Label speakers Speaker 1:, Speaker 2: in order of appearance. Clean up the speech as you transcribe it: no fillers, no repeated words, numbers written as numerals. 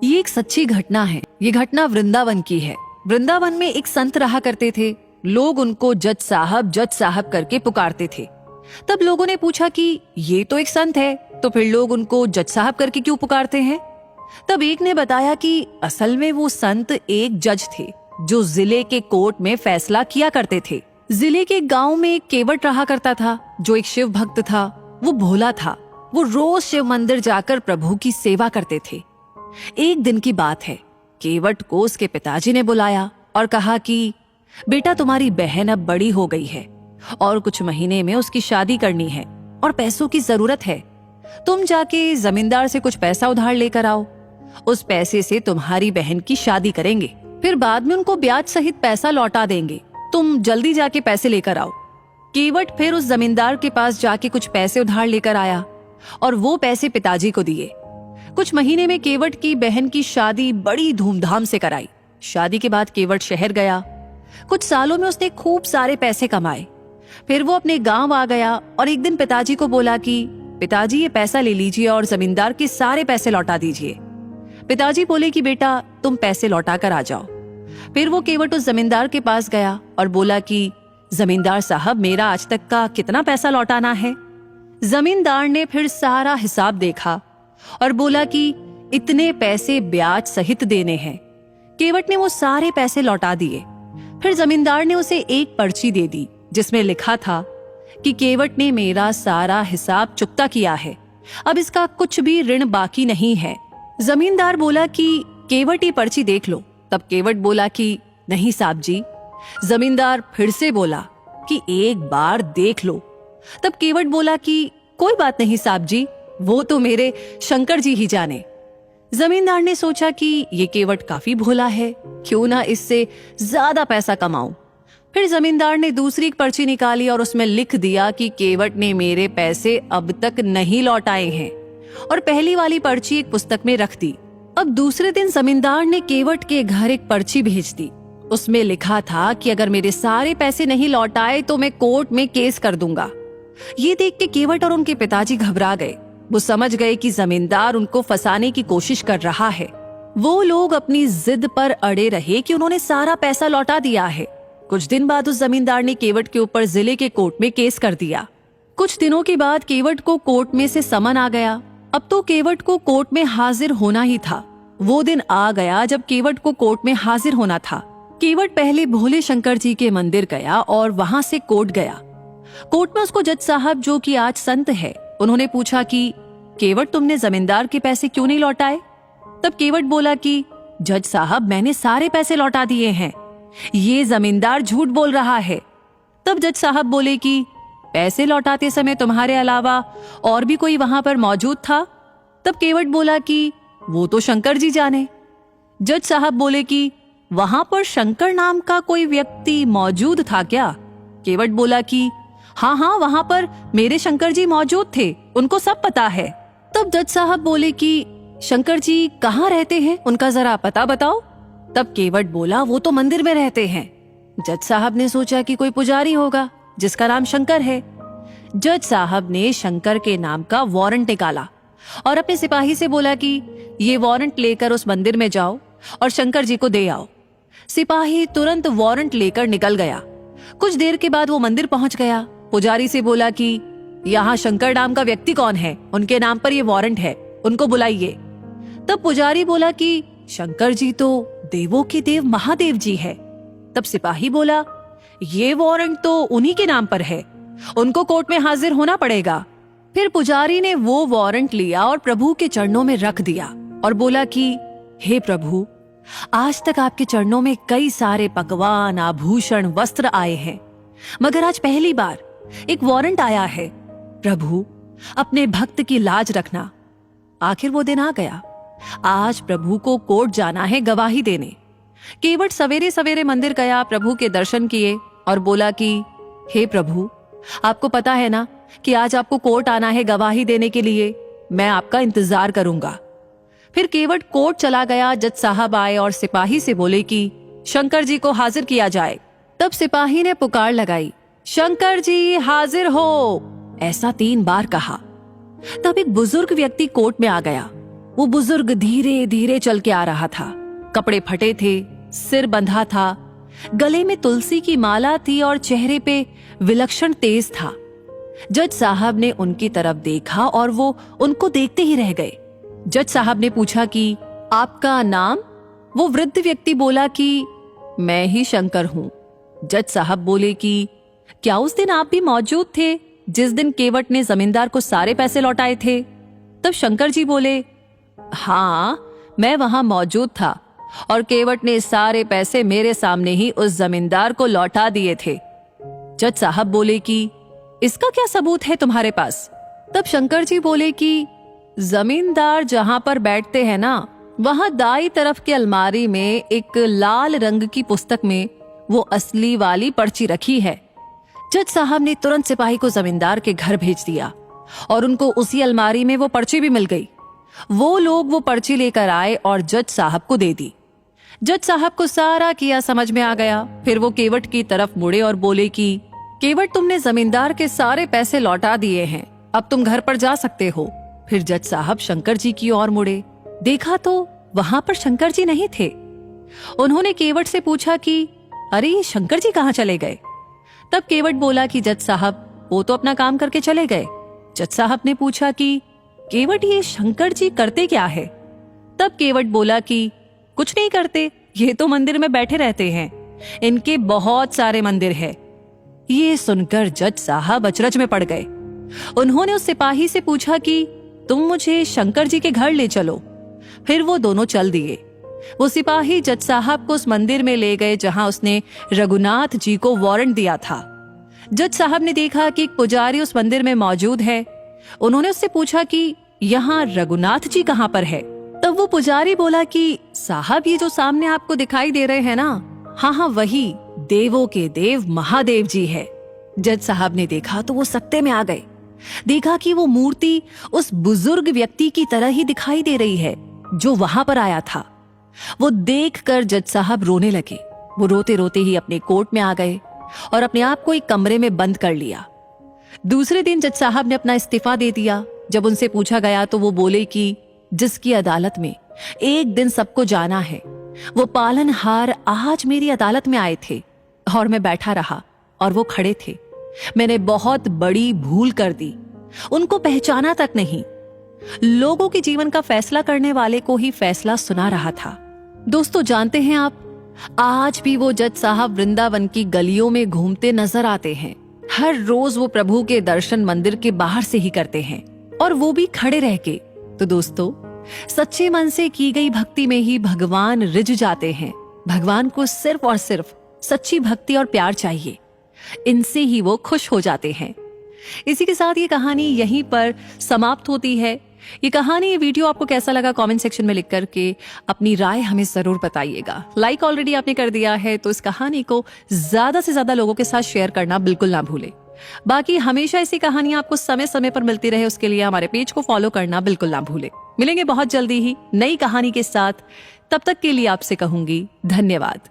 Speaker 1: ये एक सच्ची घटना है। ये घटना वृंदावन की है। वृंदावन में एक संत रहा करते थे। लोग उनको जज साहब करके पुकारते थे। तब लोगों ने पूछा कि ये तो एक संत है, तो फिर लोग उनको जज साहब करके क्यों पुकारते हैं? तब एक ने बताया कि असल में वो संत एक जज थे जो जिले के कोर्ट में फैसला किया करते थे। जिले के गांव में एक केवट रहा करता था जो एक शिव भक्त था। वो भोला था। वो रोज शिव मंदिर जाकर प्रभु की सेवा करते थे। एक दिन की बात है, केवट को उसके पिताजी ने बुलाया और कहा कि बेटा, तुम्हारी बहन अब बड़ी हो गई है और कुछ महीने में उसकी शादी करनी है और पैसों की जरूरत है। तुम जाके जमींदार से कुछ पैसा उधार लेकर आओ। उस पैसे से तुम्हारी बहन की शादी करेंगे, फिर बाद में उनको ब्याज सहित पैसा लौटा देंगे। तुम जल्दी जाके पैसे लेकर आओ। केवट फिर उस जमींदार के पास जाके कुछ पैसे उधार लेकर आया और वो पैसे पिताजी को दिए। कुछ महीने में केवट की बहन की शादी बड़ी धूमधाम से कराई। शादी के बाद केवट शहर गया। कुछ सालों में उसने खूब सारे पैसे कमाए। फिर वो अपने गांव आ गया और एक दिन पिताजी को बोला कि पिताजी, ये पैसा ले लीजिए और जमींदार के सारे पैसे लौटा दीजिए। पिताजी बोले कि बेटा, तुम पैसे लौटा कर आ जाओ। फिर वो केवट उस जमींदार के पास गया और बोला कि जमींदार साहब, मेरा आज तक का कितना पैसा लौटाना है? जमींदार ने फिर सारा हिसाब देखा और बोला कि इतने पैसे ब्याज सहित देने हैं। केवट ने वो सारे पैसे लौटा दिए। फिर जमींदार ने उसे एक पर्ची दे दी जिसमें लिखा था कि केवट ने मेरा सारा हिसाब चुकता किया है, अब इसका कुछ भी ऋण बाकी नहीं है। जमींदार बोला कि केवट, ये पर्ची देख लो। तब केवट बोला कि नहीं साहब जी। जमींदार फिर से बोला कि एक बार देख लो। तब केवट बोला कि कोई बात नहीं साहब जी, वो तो मेरे शंकर जी ही जाने। जमींदार ने सोचा कि ये केवट काफी भोला है, क्यों ना इससे ज्यादा पैसा कमाऊं। फिर जमींदार ने दूसरी एक पर्ची निकाली और उसमें लिख दिया कि केवट ने मेरे पैसे अब तक नहीं लौटाए हैं, और पहली वाली पर्ची एक पुस्तक में रख दी। अब दूसरे दिन जमींदार ने केवट के घर एक पर्ची भेज दी। उसमें लिखा था कि अगर मेरे सारे पैसे नहीं लौटाए तो मैं कोर्ट में केस कर दूंगा। ये देख के केवट और उनके पिताजी घबरा गए। वो समझ गए कि जमींदार उनको फंसाने की कोशिश कर रहा है। वो लोग अपनी जिद पर अड़े रहे कि उन्होंने सारा पैसा लौटा दिया है। कुछ दिन बाद उस जमींदार ने केवट के ऊपर जिले के कोर्ट में केस कर दिया। कुछ दिनों के बाद केवट को कोर्ट में से समन आ गया। अब तो केवट को कोर्ट में हाजिर होना ही था। वो दिन आ गया जब केवट को कोर्ट में हाजिर होना था। केवट पहले भोले शंकर जी के मंदिर गया और वहां से कोर्ट गया। कोर्ट में उसको जज साहब, जो कि आज संत है, उन्होंने पूछा कि केवट, तुमने जमींदार के पैसे क्यों नहीं लौटाए? तब केवट बोला कि जज साहब, मैंने सारे पैसे लौटा दिए हैं। ये जमींदार झूठ बोल रहा है। तब जज साहब बोले कि पैसे लौटाते समय तुम्हारे अलावा और भी कोई वहां पर मौजूद था? तब केवट बोला कि वो तो शंकर जी जाने। जज साहब बोले कि वहां पर शंकर नाम का कोई व्यक्ति मौजूद था क्या? केवट बोला कि हाँ, वहां पर मेरे शंकर जी मौजूद थे, उनको सब पता है। तब जज साहब बोले कि शंकर जी कहाँ रहते हैं, उनका जरा पता बताओ। तब केवट बोला, वो तो मंदिर में रहते हैं। जज साहब ने सोचा कि कोई पुजारी होगा जिसका नाम शंकर है। जज साहब ने शंकर के नाम का वारंट निकाला और अपने सिपाही से बोला कि ये वारंट लेकर उस मंदिर में जाओ और शंकर जी को दे आओ। सिपाही तुरंत वारंट लेकर निकल गया। कुछ देर के बाद वो मंदिर पहुंच गया। पुजारी से बोला कि यहाँ शंकर नाम का व्यक्ति कौन है, उनके नाम पर ये वारंट है, उनको बुलाइए। तब पुजारी बोला कि शंकर जी तो देवों के देव महादेव जी है। तब सिपाही बोला, ये वारंट तो उन्हीं के नाम पर है, उनको कोर्ट में हाजिर होना पड़ेगा। फिर पुजारी ने वो वारंट लिया और प्रभु के चरणों में रख दिया और बोला कि हे प्रभु, आज तक आपके चरणों में कई सारे पकवान, आभूषण, वस्त्र आए हैं, मगर आज पहली बार एक वारंट आया है। प्रभु, अपने भक्त की लाज रखना। आखिर वो दिन आ गया। आज प्रभु को कोर्ट जाना है गवाही देने। केवट सवेरे सवेरे मंदिर गया, प्रभु के दर्शन किए और बोला कि हे प्रभु, आपको पता है ना कि आज आपको कोर्ट आना है गवाही देने के लिए, मैं आपका इंतजार करूंगा। फिर केवट कोर्ट चला गया। जज साहब आए और सिपाही से बोले कि शंकर जी को हाजिर किया जाए। तब सिपाही ने पुकार लगाई, शंकर जी हाजिर हो, ऐसा 3 बार कहा। तब एक बुजुर्ग व्यक्ति कोर्ट में आ गया। वो बुजुर्ग धीरे धीरे चल के आ रहा था। कपड़े फटे थे, सिर बंधा था, गले में तुलसी की माला थी और चेहरे पे विलक्षण तेज था। जज साहब ने उनकी तरफ देखा और वो उनको देखते ही रह गए। जज साहब ने पूछा कि आपका नाम? वो वृद्ध व्यक्ति बोला कि मैं ही शंकर हूं। जज साहब बोले कि क्या उस दिन आप भी मौजूद थे जिस दिन केवट ने जमींदार को सारे पैसे लौटाए थे? तब शंकर जी बोले, हाँ, मैं वहां मौजूद था और केवट ने सारे पैसे मेरे सामने ही उस जमींदार को लौटा दिए थे। जज साहब बोले कि इसका क्या सबूत है तुम्हारे पास? तब शंकर जी बोले कि जमींदार जहां पर बैठते हैं ना, वहां दाई तरफ की अलमारी में एक लाल रंग की पुस्तक में वो असली वाली पर्ची रखी है। जज साहब ने तुरंत सिपाही को जमींदार के घर भेज दिया और उनको उसी अलमारी में वो पर्ची भी मिल गई। वो लोग वो पर्ची लेकर आए और जज साहब को दे दी। जज साहब को सारा किया समझ में आ गया। फिर वो केवट की तरफ मुड़े और बोले कि केवट, तुमने जमींदार के सारे पैसे लौटा दिए हैं, अब तुम घर पर जा सकते हो। फिर जज साहब शंकर जी की ओर मुड़े, देखा तो वहां पर शंकर जी नहीं थे। उन्होंने केवट से पूछा कि अरे ये शंकर जी कहाँ चले गए? तब केवट बोला कि जज साहब, वो तो अपना काम करके चले गए। जज साहब ने पूछा कि केवट, ये शंकर जी करते क्या है? तब केवट बोला कि कुछ नहीं करते, ये तो मंदिर में बैठे रहते हैं, इनके बहुत सारे मंदिर है। ये सुनकर जज साहब अचरज में पड़ गए। उन्होंने उस सिपाही से पूछा कि तुम मुझे शंकर जी के घर ले चलो। फिर वो दोनों चल दिए। वो सिपाही जज साहब को उस मंदिर में ले गए जहां उसने रघुनाथ जी को वारंट दिया था। जज साहब ने देखा कि एक पुजारी उस मंदिर में मौजूद है। उन्होंने उससे पूछा कि यहाँ रघुनाथ जी कहाँ पर है? तब वो पुजारी बोला कि साहब, ये जो सामने आपको दिखाई दे रहे हैं ना, हाँ, वही देवों के देव महादेव जी है। जज साहब ने देखा तो वो सकते में आ गए। देखा कि वो मूर्ति उस बुजुर्ग व्यक्ति की तरह ही दिखाई दे रही है जो वहां पर आया था। वो देखकर जज साहब रोने लगे। वो रोते रोते ही अपने कोर्ट में आ गए और अपने आप को एक कमरे में बंद कर लिया। दूसरे दिन जज साहब ने अपना इस्तीफा दे दिया। जब उनसे पूछा गया तो वो बोले कि जिसकी अदालत में एक दिन सबको जाना है, वो पालनहार आज मेरी अदालत में आए थे और मैं बैठा रहा और वो खड़े थे। मैंने बहुत बड़ी भूल कर दी, उनको पहचाना तक नहीं। लोगों के जीवन का फैसला करने वाले को ही फैसला सुना रहा था। दोस्तों, जानते हैं आप, आज भी वो जज साहब वृंदावन की गलियों में घूमते नजर आते हैं। हर रोज वो प्रभु के दर्शन मंदिर के बाहर से ही करते हैं और वो भी खड़े रह के। तो दोस्तों, सच्चे मन से की गई भक्ति में ही भगवान रिझ जाते हैं। भगवान को सिर्फ और सिर्फ सच्ची भक्ति और प्यार चाहिए, इनसे ही वो खुश हो जाते हैं। इसी के साथ ये कहानी यहीं पर समाप्त होती है। ये कहानी, ये वीडियो आपको कैसा लगा कमेंट सेक्शन में लिख करके अपनी राय हमें जरूर बताइएगा। लाइक ऑलरेडी आपने कर दिया है तो इस कहानी को ज्यादा से ज्यादा लोगों के साथ शेयर करना बिल्कुल ना भूले। बाकी हमेशा ऐसी कहानियां आपको समय समय पर मिलती रहे, उसके लिए हमारे पेज को फॉलो करना बिल्कुल ना भूले। मिलेंगे बहुत जल्दी ही नई कहानी के साथ। तब तक के लिए आपसे कहूंगी धन्यवाद।